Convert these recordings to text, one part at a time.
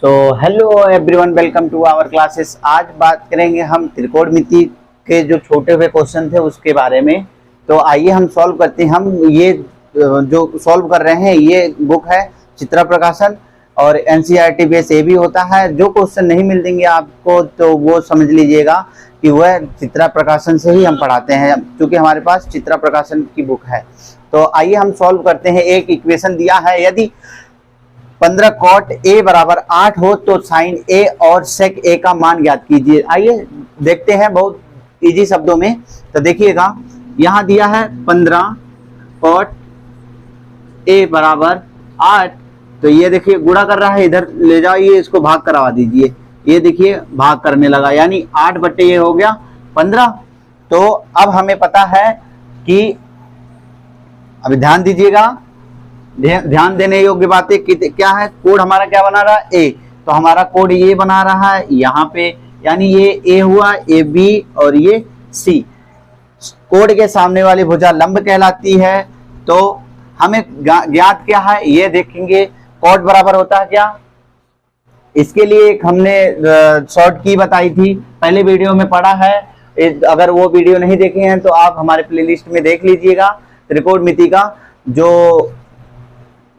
तो hello everyone, welcome to our classes. आज बात करेंगे हम त्रिकोणमिति के जो छोटे हुए क्वेश्चन थे उसके बारे में। तो आइए हम सॉल्व करते हैं। हम ये जो सॉल्व कर रहे हैं ये बुक है चित्रा प्रकाशन और एनसीईआरटी बेस ये भी होता है। जो क्वेश्चन नहीं मिल देंगे आपको तो वो समझ लीजिएगा कि वह चित्रा प्रकाशन से ही हम पढ़ाते हैं, क्योंकि हमारे पास चित्रा प्रकाशन की बुक है। तो आइए हम सॉल्व करते हैं। एक इक्वेशन दिया है, यदि 15 cot a बराबर 8 हो तो साइन a और sec a का मान ज्ञात कीजिए। आइए देखते हैं बहुत इजी शब्दों में। तो देखिएगा यहां दिया है 15 cot a बराबर 8, तो ये देखिए गुणा कर रहा है, इधर ले जाइए, इसको भाग करवा दीजिए। ये देखिए भाग करने लगा, यानी 8 बटे ये हो गया 15। तो अब हमें पता है कि, अभी ध्यान दीजिएगा, ध्यान देने योग्य बातें क्या है। कोड हमारा क्या बना रहा है, ए, तो हमारा कोड ये बना रहा है यहाँ पे, यानी ये ए हुआ, ए बी और ये सी। कोड के सामने वाली भुजा लंब कहलाती है। तो हमें ज्ञात क्या है ये देखेंगे। कोड बराबर होता है क्या, इसके लिए एक हमने शॉर्ट की बताई थी, पहले वीडियो में पढ़ा है। अगर वो वीडियो नहीं देखे हैं तो आप हमारे प्लेलिस्ट में देख लीजिएगा। त्रिकोणमिति का जो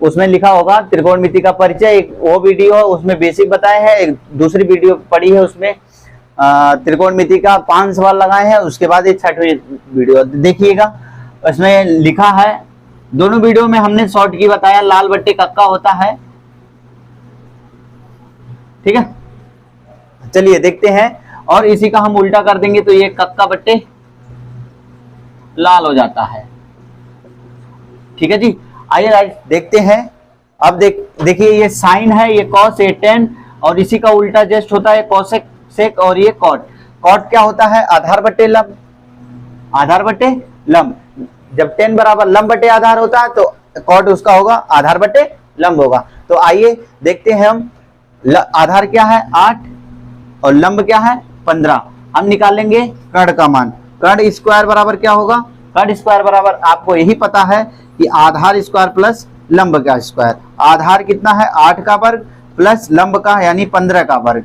उसमें लिखा होगा त्रिकोणमिति का परिचय, एक वो वीडियो है, उसमें बेसिक बताए हैं। एक दूसरी वीडियो पढ़ी है, उसमें त्रिकोणमिति का 5 सवाल लगाए हैं। उसके बाद एक 6वीं वीडियो देखिएगा, उसमें लिखा है। दोनों वीडियो में हमने शॉर्ट की बताया, लाल बट्टे कक्का होता है, ठीक है। चलिए देखते हैं, और इसी का हम उल्टा कर देंगे तो ये कक्का बट्टे लाल हो जाता है, ठीक है जी। आइए राइट देखते हैं। अब देखिए ये साइन है, ये कॉस, ये टेन, और इसी का उल्टा जस्ट होता है कॉसेक, सेक, और ये कॉट। कॉट क्या होता है, आधार बटे लंब, आधार बटे लंब। जब टेन बराबर लंब बटे आधार होता है तो कॉट उसका होगा आधार बटे लंब होगा। तो आइए देखते हैं हम, आधार क्या है 8 और लंब क्या है 15। हम निकालेंगे कर्ण का मान। कर्ण स्क्वायर बराबर क्या होगा, कर्ण स्क्वायर बराबर आपको यही पता है कि आधार स्क्वायर प्लस लंब का स्क्वायर। आधार कितना है 8 का वर्ग प्लस लंब का यानी 15 का वर्ग।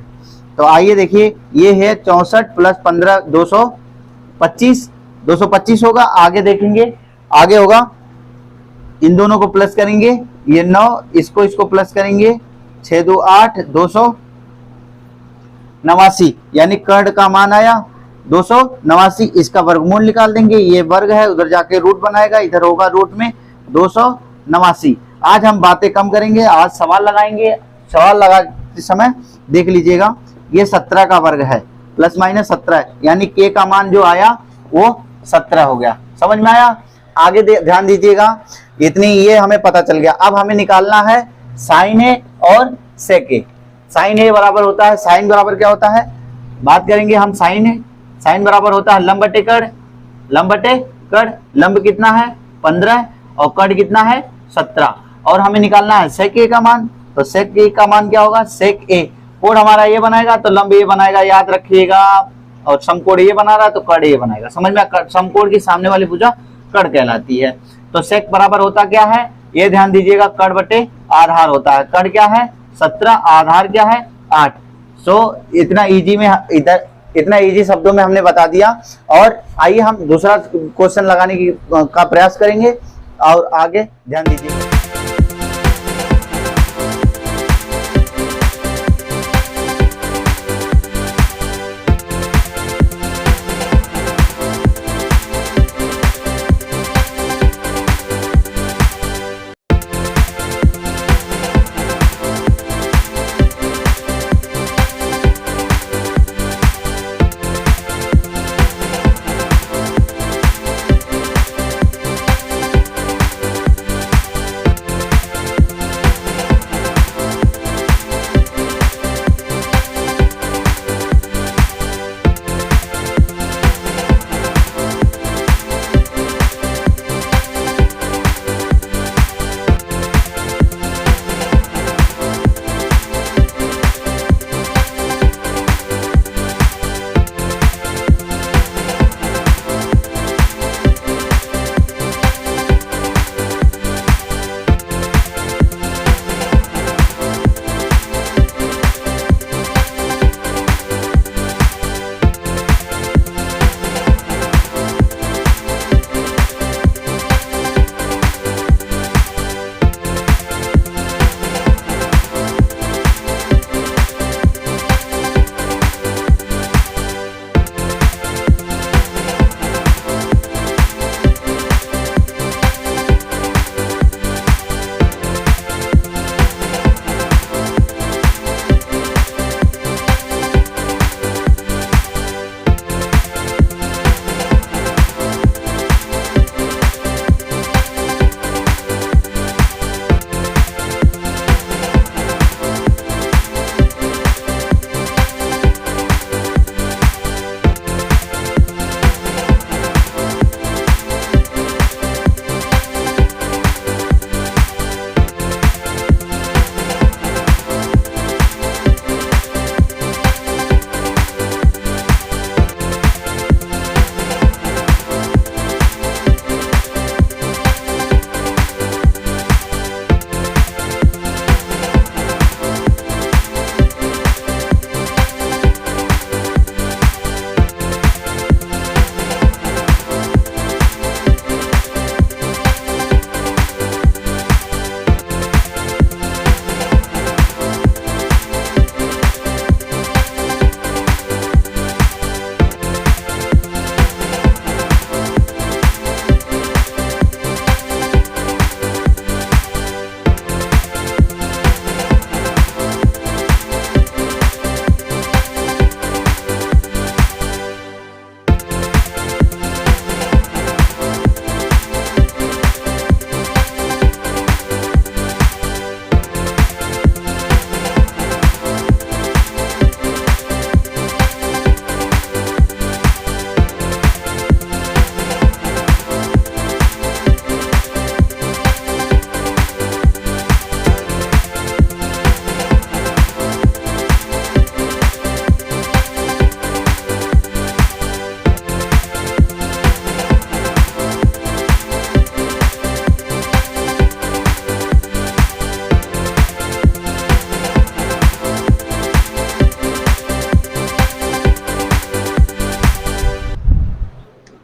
तो आइए देखिए ये है 64 प्लस 15 225, 225 होगा। आगे देखेंगे, आगे होगा, इन दोनों को प्लस करेंगे, ये 9, इसको प्लस करेंगे, 6 2 8, 289, यानी कर्ण का मान आया 289। इसका वर्गमूल निकाल देंगे, ये वर्ग है, उधर जाके रूट बनाएगा, इधर होगा रूट में 289। आज हम बातें कम करेंगे, आज सवाल लगाएंगे। सवाल लगाते समय देख लीजिएगा, ये 17 का वर्ग है, प्लस माइनस 17, यानी के का मान जो आया वो 17 हो गया। समझ में आया। आगे ध्यान दीजिएगा, इतनी ये हमें पता चल गया। अब हमें निकालना है साइन ए और सेक ए। साइन ए बराबर होता है, साइन बराबर क्या होता है, बात करेंगे हम। साइन ए, साइन बराबर होता है लंब बटे कर्ण, लंब बटे कर्ण। लंब कितना है 15 और कर्ण कितना है 17, और हमें निकालना है सेक ए का मान। तो सेक ए का मान क्या होगा, सेक ए। कोण हमारा ये बनाएगा तो लंब ये बनाएगा, याद रखिएगा। और समकोण ये बना रहा है तो कर्ण ये बनाएगा। समझ में, समकोण की सामने वाली भुजा कर्ण कहलाती है। तो सेक बराबर होता क्या है, ये ध्यान दीजिएगा, कर्ण बटे आधार होता है। कर्ण क्या है 17, आधार क्या है 8। सो इतना इजी में, इतना इजी शब्दों में हमने बता दिया। और आइए हम दूसरा क्वेश्चन लगाने का प्रयास करेंगे, और आगे ध्यान दीजिए।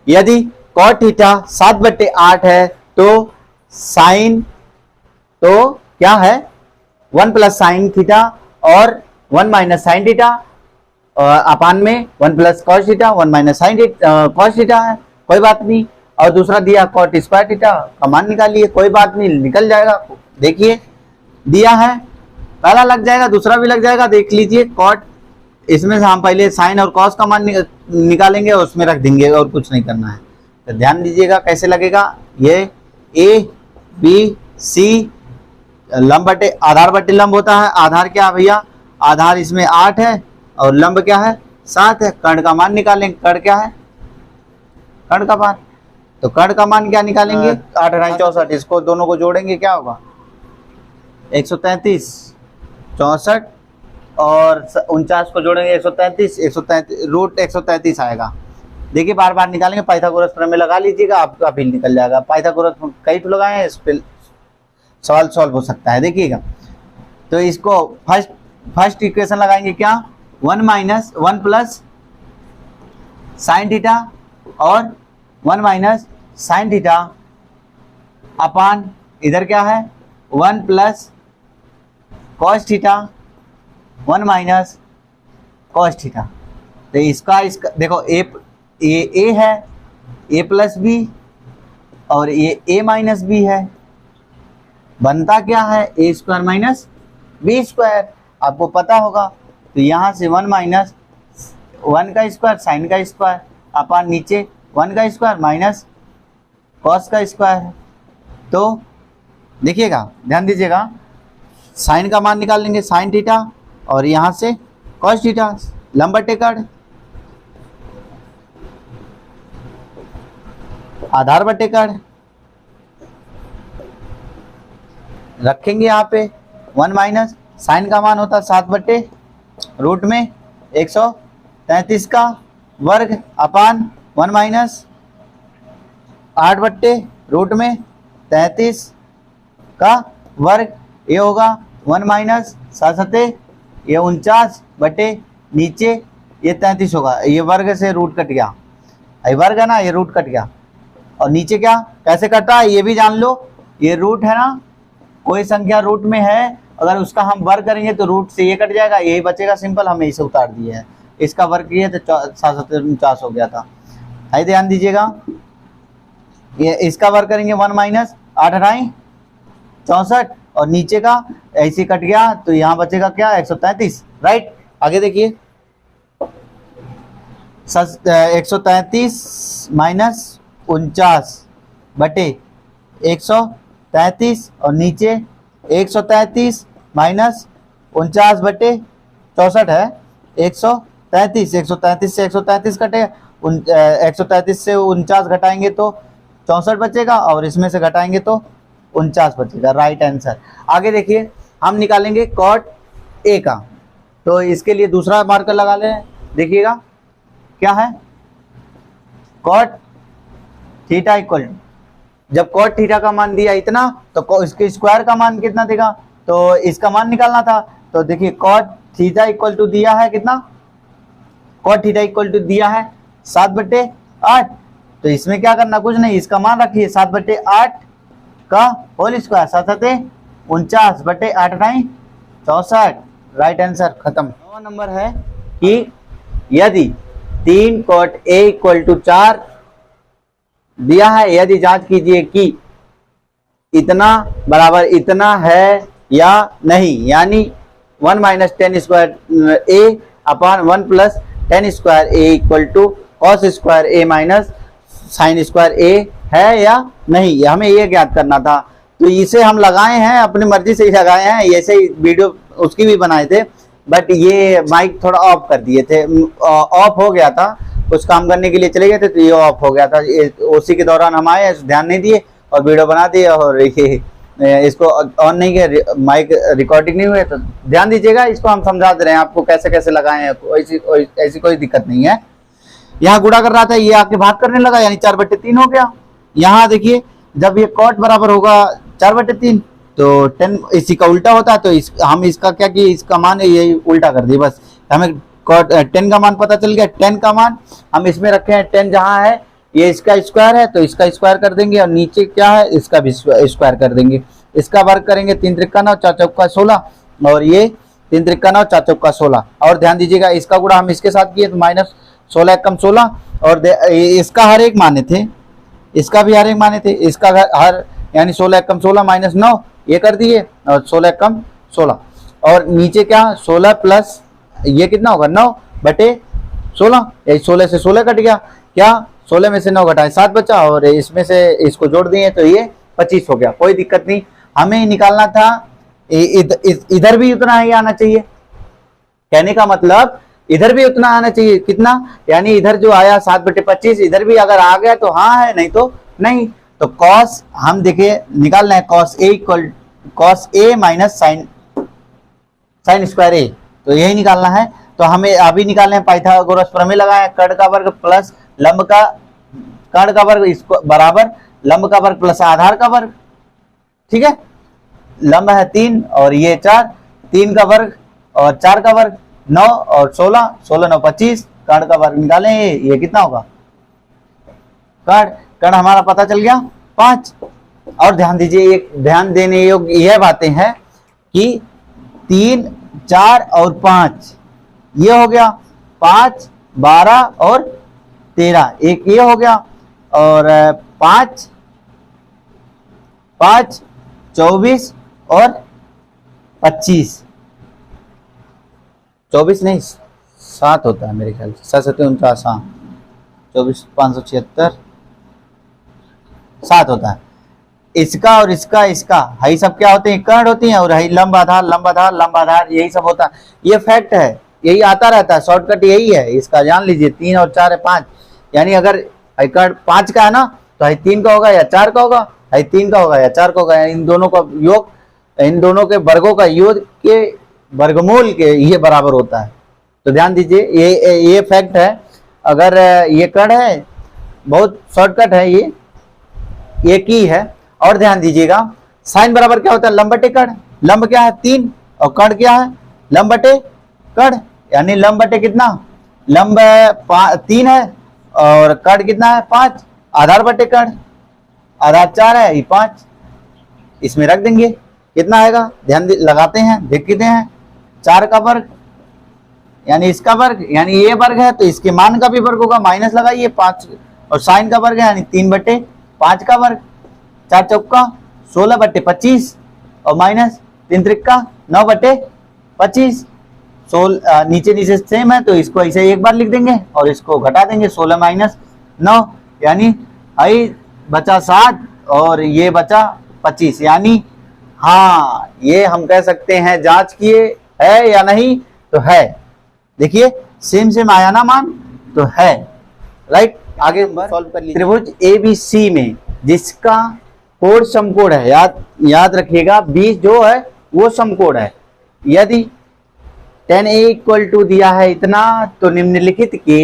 यदि कॉट थीटा 7/8 है तो साइन, तो क्या है 1 प्लस साइन थीटा और 1 माइनस साइन थीटा अपान में 1 plus cos theta 1 minus sine cos theta है, कोई बात नहीं। और दूसरा दिया कॉट स्क्वायर थीटा का मान निकालिए, कोई बात नहीं निकल जाएगा। देखिए दिया है, पहला लग जाएगा दूसरा भी लग जाएगा, देख लीजिए। कॉट इसमें से हम पहले साइन और कॉस का मान निकालेंगे और उसमें रख देंगे और कुछ नहीं करना है। तो ध्यान दीजिएगा कैसे लगेगा। ये ए बी सी लंब बटे आधार बटे लंब होता है। आधार क्या है भैया, आधार इसमें 8 है और लंब क्या है 7 है। कर्ण का मान निकालेंगे, कर्ण क्या है कर्ण का मान, तो कर्ण का मान क्या निकालेंगे 8 8 64, इसको दोनों को जोड़ेंगे क्या होगा 133 64 और 49 को जोड़ेंगे 133 रूट 133 आएगा। देखिए बार बार निकालेंगे, पाइथागोरस प्रमेय लगा लीजिएगा, आपका भी निकल जाएगा। पाइथागोरस कई तो लगाए हैं, इस पे सवाल सॉल्व हो सकता है। देखिएगा तो इसको फर्स्ट इक्वेशन लगाएंगे क्या 1 माइनस 1 प्लस साइन थीटा और 1 माइनस साइन थीटा अपान इधर क्या है 1 plus cos theta 1 minus cos theta. तो इसका देखो ए है, ए प्लस बी और ये ए माइनस बी है, बनता क्या है ए स्क्वायर माइनस बी स्क्वायर, आपको पता होगा। तो यहाँ से 1 माइनस 1 का स्क्वायर साइन का स्क्वायर अपान नीचे 1 का स्क्वायर माइनस कॉस का स्क्वायर। तो देखिएगा ध्यान दीजिएगा, साइन का मान निकाल लेंगे साइन थीटा और यहाँ से कॉस थीटा, लंब बटे कर्ण, आधार बटे कर्ण रखेंगे यहाँ पे 1 माइनस साइन का मान होता है 7 रूट में 133 का वर्ग अपान 1 माइनस 8 रूट में 33 का वर्ग, ये होगा 1 माइनस 7 ये 49 नीचे ये 33 होगा, ये वर्ग से रूट कट गया, ये वर्ग है ना, ये रूट कट गया। और नीचे क्या कैसे कटा है ये भी जान लो, ये रूट है ना, कोई संख्या रूट में है अगर उसका हम वर्ग करेंगे तो रूट से ये कट जाएगा, यही बचेगा सिंपल, हमने इसे उतार दिया है। इसका वर्ग किया तो 749 हो गया था। आई ध्यान दीजिएगा, ये इसका वर्ग करेंगे 1 माइनस 8 8 64 और नीचे का ऐसे कट गया तो यहाँ बचेगा क्या 133, राइट। आगे देखिए 133 माइनस 49/133 और नीचे 133 माइनस 49/64 है 133 से 133 कटे, 133 से 49 घटाएंगे तो 64 बचेगा और इसमें से घटाएंगे तो 49 बचेगा, राइट आंसर। आगे देखिए हम निकालेंगे कॉट ए का, तो इसके लिए दूसरा मार्कर लगा लें। देखिएगा क्या है कॉट थीटा इक्वल, जब कॉट थीटा का मान दिया इतना तो इसके स्क्वायर का मान कितना देगा, तो इसका मान निकालना था। तो देखिए कॉट थीटा इक्वल टू दिया है कितना, कॉट थीटा इक्वल टू दिया है 7/8, तो इसमें क्या करना कुछ नहीं, इसका मान रखिए 7/8 का होल स्क्वायर 7 49/8 64, राइट आंसर खत्म। 9 नंबर है कि यदि 3 कॉट ए इक्वल टू 4 दिया है, यदि जांच कीजिए कि इतना बराबर इतना है या नहीं, यानी 1 minus 10 square A upon 1 plus 10 square A equal to cos square A minus sine square A है या नहीं, हमें ये ज्ञात करना था। तो इसे हम लगाए हैं अपनी मर्जी से ही लगाए हैं, ऐसे ही वीडियो उसकी भी बनाए थे, बट ये माइक थोड़ा ऑफ कर दिए थे, ऑफ हो गया था, कुछ काम करने के लिए चले गए थे तो ये ऑफ हो गया था, उसी के दौरान हम आए, ध्यान नहीं दिए और वीडियो बना दिए और ये इसको ऑन नहीं किया, माइक रिकॉर्डिंग नहीं हुए। तो ध्यान दीजिएगा, इसको हम समझा दे रहे हैं आपको कैसे कैसे लगाए हैं, ऐसी कोई दिक्कत नहीं है। यहाँ गुणा कर रहा था, ये आके भाग करने लगा, यानी 4/3 हो गया। यहाँ देखिए जब ये कॉट बराबर होगा 4/3 तो 10 इसी का उल्टा होता है, तो हम इसका क्या कि इसका मान है ये उल्टा कर दिए, बस हमें कॉट 10 का मान पता चल गया। 10 का मान हम इसमें रखे हैं, 10 जहाँ है ये इसका स्क्वायर है तो इसका स्क्वायर कर देंगे, और नीचे क्या है इसका भी स्क्वायर कर देंगे। इसका वर्ग करेंगे 3 त्रिका 9 4 चौका 16, और ये 3 त्रिका 9 4 चौका 16। और ध्यान दीजिएगा इसका गुणा हम इसके साथ किए तो माइनस 16 एकम 16, और इसका हर एक माने थे, इसका भी हर एक माने थे, इसका हर यानी 16 एकम 16 माइनस 9 ये कर दिए, और 16 एकम 16, और नीचे क्या 16 प्लस ये कितना होगा 9 बटे 16, 16 से 16 कट गया, क्या 16 में से 9 घटाए 7 बचा, और इसमें से इसको जोड़ दिए तो ये 25 हो गया। कोई दिक्कत नहीं, हमें निकालना था इधर भी उतना ही आना चाहिए, कहने का मतलब इधर भी उतना आना चाहिए, कितना यानी इधर जो आया 7 बटे 25 इधर भी अगर आ गया तो हाँ है, नहीं तो नहीं। तो कॉस हम देखिए निकालना है कॉस ए माइनस साइन स्क्वायर ए, तो यही निकालना है। तो हमें अभी निकालना है पाइथागोरस प्रमेय लगाए, कर्ण का वर्ग प्लस लंब का कर्ण का वर्ग इसको बराबर लंब का वर्ग प्लस आधार का वर्ग, ठीक है। लंब है 3 और ये 4, 3 का वर्ग और 4 का वर्ग 9 और 16, 16 9 25, कर्ण का वर्ग निकालें ये कितना होगा, कर्ण हमारा पता चल गया 5। और ध्यान दीजिए एक ध्यान देने योग्य यह बातें हैं कि 3 4 और 5 ये हो गया, 5 12 और 13 एक ये हो गया, और 5 24 और 25, 24 नहीं 7 होता है मेरे ख्याल से, 7 7 49 हाँ 24 576 7 होता है। इसका और इसका हई सब क्या होते हैं कर्ण होती हैं, और हई लंब आधार लंब आधार लंब आधार यही सब होता है, ये फैक्ट है, यही आता रहता है, शॉर्टकट यही है इसका, जान लीजिए। 3 और 4 है 5, यानी अगर हई कर्ण 5 का है ना तो हई 3 का होगा या 4 का होगा, हई 3 का होगा या 4 का होगा, इन दोनों का योग इन दोनों के वर्गों का योग के वर्गमूल के ये बराबर होता है। तो ध्यान दीजिए ये फैक्ट है। अगर ये कर्ण है बहुत शॉर्टकट है, ये एक ही है। और ध्यान दीजिएगा साइन बराबर क्या होता है लंब बटे कर्ण, लंब क्या है 3 और कर्ण क्या है लंब बटे कर्ण, यानी लंब बटे कितना लंब 3 है और कर्ण कितना है 5, आधार बटे कर्ण आधार 4 है ये 5, इसमें रख देंगे कितना आएगा, ध्यान लगाते हैं देखते हैं 4 का वर्ग यानी इसका वर्ग, यानी ये वर्ग है तो इसके मान का भी वर्ग होगा, माइनस लगाइए 5, और साइन का वर्ग है यानी 3 बटे 5 का वर्ग, 4 चौका 16 बटे 25 और माइनस 3 त्रिका 9 बटे 25। नीचे नीचे सेम है तो इसको ऐसे एक बार लिख देंगे और इसको घटा देंगे 16 माइनस 9, यानी आई बचा 7 और ये बचा 25, यानी हाँ ये हम कह सकते हैं जांच किए है या नहीं, तो है। देखिए सेम आया ना मान, तो है राइट। आगे सॉल्व कर लीजिए। त्रिभुज ABC में जिसका कोण समकोण है, याद रखिएगा 20 जो है वो समकोण है। यदि tan A इक्वल टू दिया है इतना तो निम्नलिखित के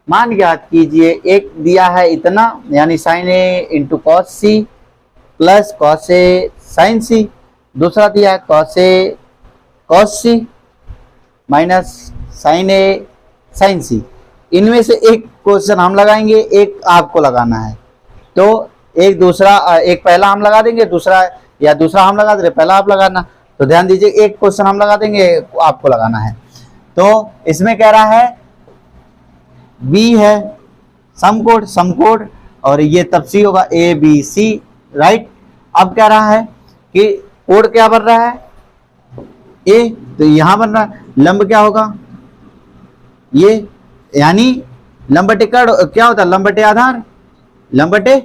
मान ज्ञात कीजिए। एक दिया है इतना यानी sin A into cos C plus cos A sine C, दूसरा दिया है cos A cos C minus sine A sine C. इनमें से एक क्वेश्चन हम लगाएंगे, एक आपको लगाना है। तो एक पहला हम लगा देंगे, दूसरा हम लगा दे रहे, पहला आप लगाना। तो ध्यान दीजिए एक क्वेश्चन हम लगा देंगे, आपको लगाना है। तो इसमें कह रहा है बी है समकोण और ये तब सी होगा ABC राइट। अब कह रहा है कि कोण क्या बन रहा है ए, तो यहां बन रहा है लंब क्या होगा ये, यानी लंब बटे क्या होता है लंब बटे आधार, लंब बटे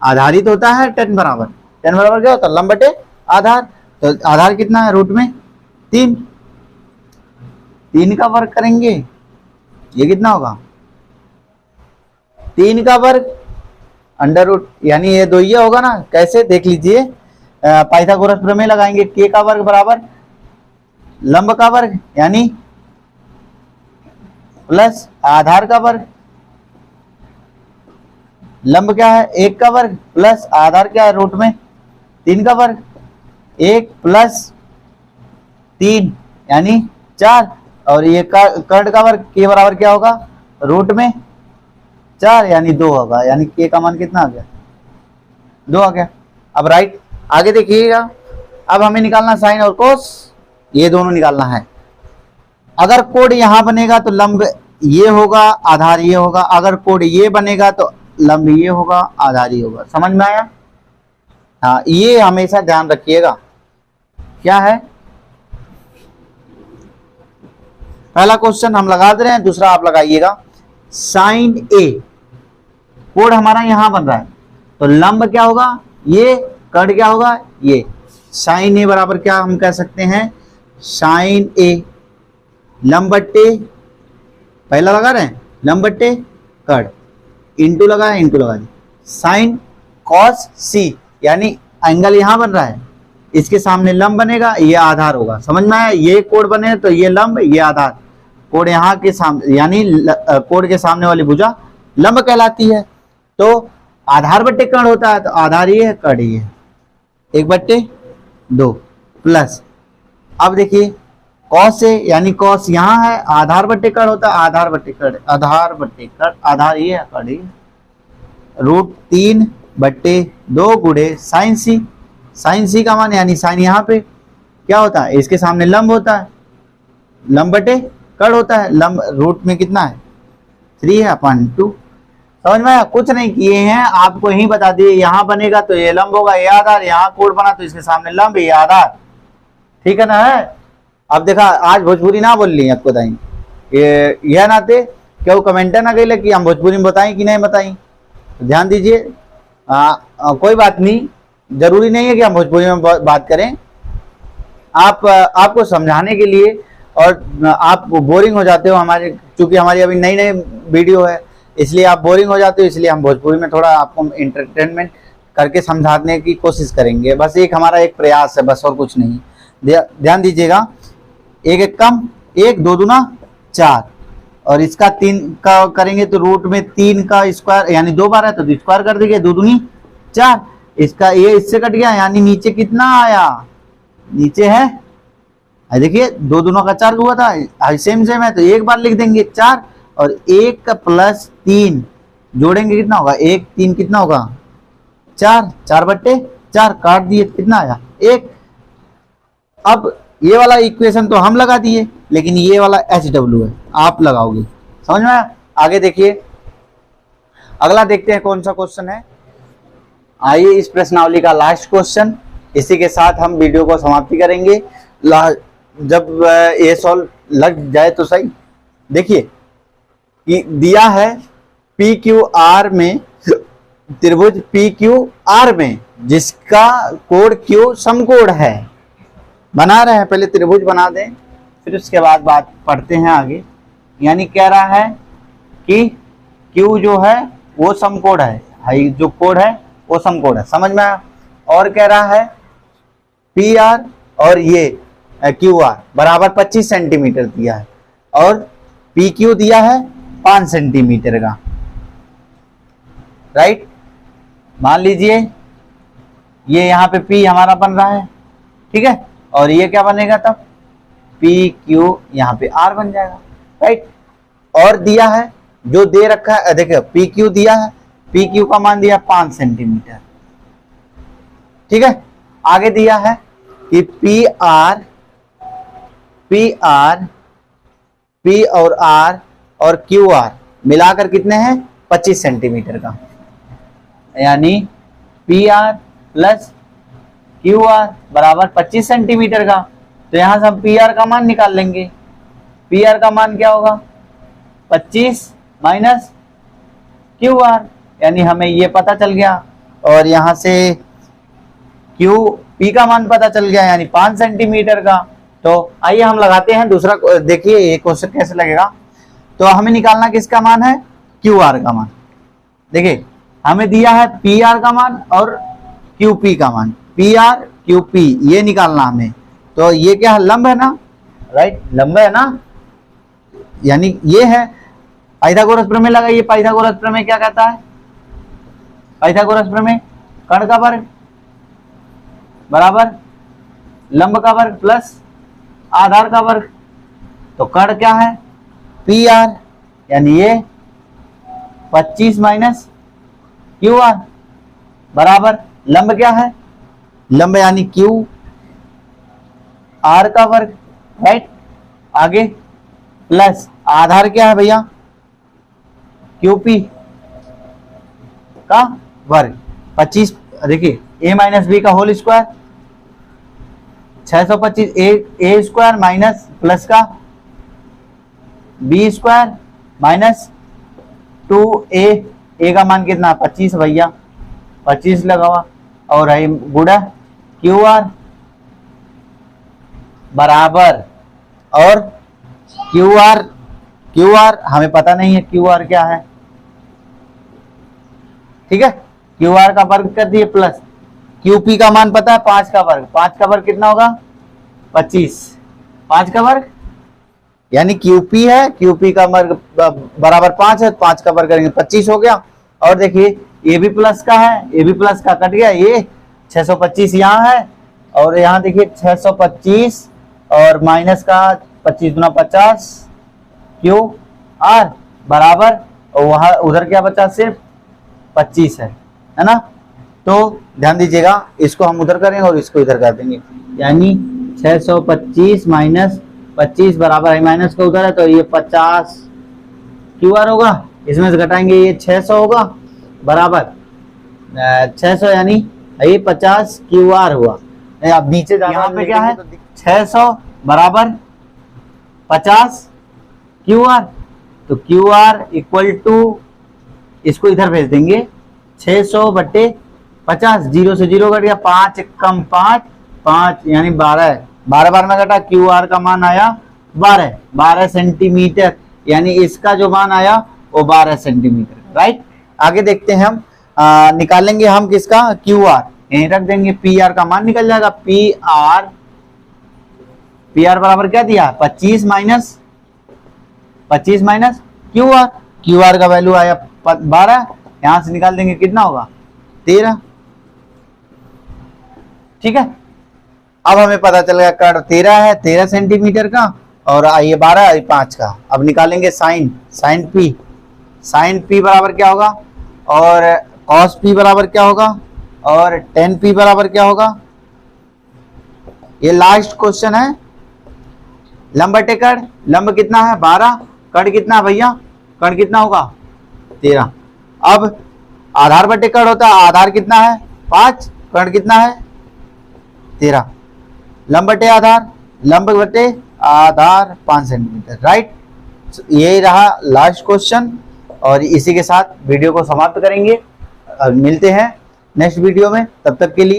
आधारित होता है tan बराबर क्या होता है लंब बटे आधार। तो आधार कितना है रूट में 3 का वर्ग करेंगे ये कितना होगा 3 का वर्ग अंडर रूट, यानी ये दो ये होगा ना, कैसे देख लीजिए पाइथागोरस प्रमेय लगाएंगे। k का वर्ग बराबर लंब का वर्ग यानी प्लस आधार का वर्ग, लंब क्या है 1 का वर्ग प्लस आधार क्या है रूट में 3 का वर्ग, 1 प्लस 3 यानी 4, और ये कर्ण का वर्ग के बराबर क्या होगा रूट में 4 यानी 2 होगा, यानी k का मान कितना आ गया, 2 आ गया। अब राइट आगे देखिएगा, अब हमें निकालना साइन और कोस, ये दोनों निकालना है। अगर कोड यहां बनेगा तो लंब ये होगा, आधार ये होगा। अगर कोड ये बनेगा तो लंब ये होगा, आधार ये होगा। समझ में आया? हाँ, ये हमेशा ध्यान रखिएगा। क्या है पहला क्वेश्चन हम लगा दे रहे हैं, दूसरा आप लगाइएगा। साइन ए कोड हमारा यहां बन रहा है, तो लंब क्या होगा, ये, कर्ण क्या होगा, ये। साइन ए बराबर क्या हम कह सकते हैं, साइन ए लंब बट्टे, पहला लगा रहे हैं लंब बट्टे कर्ण, इंटू लगा है, इंटू लगा दी, साइन कॉस सी, यानी एंगल यहां बन रहा है, इसके सामने लंब बनेगा, ये आधार होगा। समझ में आया? ये कोण बने तो ये लंब, ये आधार। कोण यहाँ के सामने यानी कोण के सामने वाली भुजा लंब कहलाती है। तो आधार बट्टे कर्ण होता है, तो आधार ये है, कर्ण ये है, 1/2 प्लस। अब देखिए कॉस से, यानी कॉस यहाँ है, आधार बट्टे कर्ण होता है, आधार बट्टे कर्ण, आधार बट्टे कर्ण, आधार ये है, कर्ण ये, √3/2 गुणे साइन सी। साइन सी का मान यानी साइन यहाँ पे क्या होता है, इसके सामने लंब होता है, लंब बटे कर्ण होता है। लंब रूट में कितना है, 3/2। समझ में आया? कुछ नहीं किए हैं, आपको यही बता दिए, यहाँ बनेगा तो ये लंब होगा, ये आधार, यहाँ कोण बना तो इसके सामने लंब, ये आधार। ठीक है ना? है अब देखा, आज भोजपुरी ना बोल ली आपको बताई, ये यह नाते क्यों कमेंटर ना गई कि हम भोजपुरी में बताएं कि नहीं बताएं, तो ध्यान दीजिए। कोई बात नहीं, जरूरी नहीं है कि हम भोजपुरी में बात करें, आपको समझाने के लिए, और आप बोरिंग हो जाते हो हमारे, क्योंकि हमारी अभी नई नई वीडियो है, इसलिए आप बोरिंग हो जाते हो, इसलिए हम भोजपुरी में थोड़ा आपको एंटरटेनमेंट करके समझाने की कोशिश करेंगे। बस एक हमारा एक प्रयास है, बस और कुछ नहीं। ध्यान दीजिएगा, 1 1 कम 1, 2 दूना 4, और इसका 3 का करेंगे तो रूट में 3 का स्क्वायर, यानी 2 बार है तो स्क्वायर कर देंगे, 2 दूनी 4। इसका ये इससे कट गया, यानी नीचे कितना आया, नीचे है, देखिए 2 दूनों का 4 हुआ था, सेम सेम है तो एक बार लिख देंगे 4, और 1 + 3 जोड़ेंगे कितना होगा, 1 3 कितना होगा 4, 4/4 काट दिए, कितना आया 1। अब ये वाला इक्वेशन तो हम लगा दिए, लेकिन ये वाला HW है, आप लगाओगे। समझ में आया? आगे देखिए, अगला देखते हैं कौन सा क्वेश्चन है। आइए इस प्रश्नावली का लास्ट क्वेश्चन, इसी के साथ हम वीडियो को समाप्ति करेंगे। जब ये सॉल्व लग जाए तो सही। देखिए कि दिया है PQR में, त्रिभुज PQR में जिसका कोण Q समकोण है, बना रहे हैं। पहले त्रिभुज बना दें, फिर उसके बाद बात पढ़ते हैं आगे। यानी कह रहा है कि Q जो है वो समकोण है, जो कोण है वो समकोण है। समझ में आया? और कह रहा है PR और ये QR बराबर 25 सेंटीमीटर दिया है, और PQ दिया है 5 सेंटीमीटर का। राइट, मान लीजिए ये यहाँ पे P हमारा बन रहा है, ठीक है, और ये क्या बनेगा तब, PQ यहाँ पे R बन जाएगा। राइट, और दिया है जो दे रखा है, देखिए PQ दिया है, PQ का मान दिया 5 सेंटीमीटर। ठीक है, आगे दिया है कि P और R और QR मिलाकर कितने हैं, 25 सेंटीमीटर का, यानी PR + QR बराबर 25 सेंटीमीटर का। तो यहां से हम PR का मान निकाल लेंगे। PR का मान क्या होगा, 25 - QR, यानी हमें ये पता चल गया, और यहां से P का मान पता चल गया, यानी 5 सेंटीमीटर का। तो आइए हम लगाते हैं दूसरा। देखिए ये क्वेश्चन कैसे लगेगा। तो हमें निकालना किसका मान है, QR का मान। देखिए हमें दिया है PR का मान और QP का मान, PR QP ये निकालना हमें। तो ये क्या है, लंब है ना, राइट, लंब है ना, यानी ये है पाइथागोरस प्रमेय लगाइए। पाइथागोरस प्रमेय क्या कहता है, पाइथागोरस प्रमेय कर्ण का वर्ग बराबर लंब का वर्ग प्लस आधार का वर्ग। तो कर्ण क्या है, PR, यानी ये 25 माइनस क्यू आर बराबर लंब क्या है, लंब यानी क्यू आर का वर्ग, राइट। आगे प्लस आधार क्या है भैया, क्यूपी का वर्ग 25, देखिए ए माइनस बी का होल स्क्वायर 625, ए स्क्वायर माइनस प्लस का बी स्क्वायर माइनस 2a का मान कितना 25 भैया, 25 लगा हुआ, और है गुड़ा क्यू आर बराबर, और क्यू आर हमें पता नहीं है क्यू आर क्या है, ठीक है। क्यू आर का वर्ग कर दिए प्लस क्यूपी का मान पता है 5 का वर्ग, 5 का वर्ग कितना होगा 25, 5 का वर्ग यानी क्यूपी है, क्यूपी का वर्ग बराबर 5 है, 5 का वर्ग करेंगे 25 हो गया। और देखिए ये भी प्लस का है, ये भी प्लस का कट गया, ये 625 यहाँ है, और यहाँ देखिए 625 और माइनस का 25 गुना 50 क्यू आर बराबर, और वहां उधर क्या बचा सिर्फ 25 है ना। तो ध्यान दीजिएगा, इसको हम उधर करेंगे और इसको इधर कर देंगे, यानी 625 माइनस 25 बराबर है, माइनस का उधर है तो ये 50 क्यू आर होगा, इसमें से घटाएंगे ये 600 होगा बराबर 600, यानी ये 50 क्यू आर हुआ। अब नीचे यहाँ पे क्या है 600 बराबर 50 क्यू आर, तो क्यू आर इक्वल टू, इसको इधर भेज देंगे 600 बटे 50, 0 से 0 कट गया, 5 कम 5 5 यानी 12, 12 बार में घटा, क्यू आर का मान आया 12 सेंटीमीटर, यानी इसका जो मान आया वो 12 सेंटीमीटर, राइट। आगे देखते हैं हम, निकालेंगे हम किसका क्यू आर, यहीं रख देंगे, पी आर का मान निकल जाएगा, पी आर बराबर क्या दिया 25 माइनस क्यू आर का वैल्यू आया 12, यहां से निकाल देंगे कितना होगा 13, ठीक है। अब हमें पता चल गया कर्ण 13 है, 13 सेंटीमीटर का, और ये 12 ये 5 का। अब निकालेंगे साइन पी बराबर क्या होगा, और कॉस पी बराबर क्या होगा, और टेन पी बराबर क्या होगा। ये लास्ट क्वेश्चन है, लंब बटे कर्ण, लंब कितना है 12, कर्ण कितना है भैया, कर्ण कितना होगा 13। अब आधार बटे कर्ण होता है, आधार कितना है 5, कर्ण कितना है 13, लंब बटे आधार, लंब बटे आधार 5 सेंटीमीटर, राइट। ये रहा लास्ट क्वेश्चन, और इसी के साथ वीडियो को समाप्त करेंगे। मिलते हैं नेक्स्ट वीडियो में, तब तक के लिए